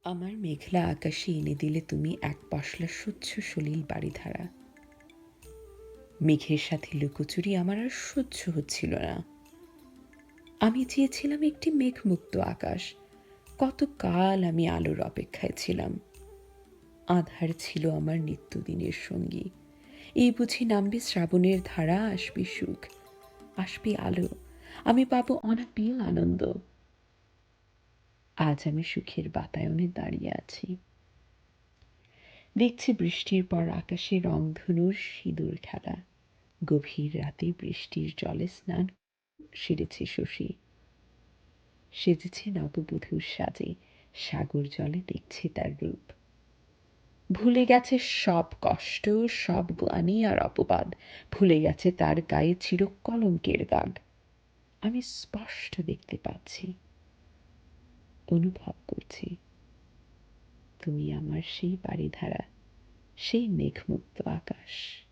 আমার মেঘলা আকাশে এনে দিলে তুমি এক পশলা স্বচ্ছ সলিল বাড়িধারা। মেঘের সাথে লুকোচুরি আমার আর সহ্য হচ্ছিল না। আমি চেয়েছিলাম একটি মেঘমুক্ত আকাশ। কতকাল আমি আলোর অপেক্ষায় ছিলাম। আধার ছিল আমার নিত্যদিনের সঙ্গী। এই বুঝি নামবে শ্রাবণের ধারা, আসবে সুখ, আসবে আলো, আমি পাবো অনাবিল আনন্দ। আজ আমি সুখের বাতায়নে দাঁড়িয়ে আছি। দেখছি বৃষ্টির পর আকাশে রংধনুর সিঁদুর খেলা। গভীর রাতে বৃষ্টির জলে স্নান সেরেছে শশী। সেজেছে নববধূর সাজে, সাগর জলে দেখছে তার রূপ। ভুলে গেছে সব কষ্ট, সব গ্লানি আর অপবাদ। ভুলে গেছে তার গায়ে চিরকলঙ্কের দাগ। আমি স্পষ্ট দেখতে পাচ্ছি, অনুভব করছি, তুমি আমার সেই বাড়িধারা, সেই মেঘমুক্ত আকাশ।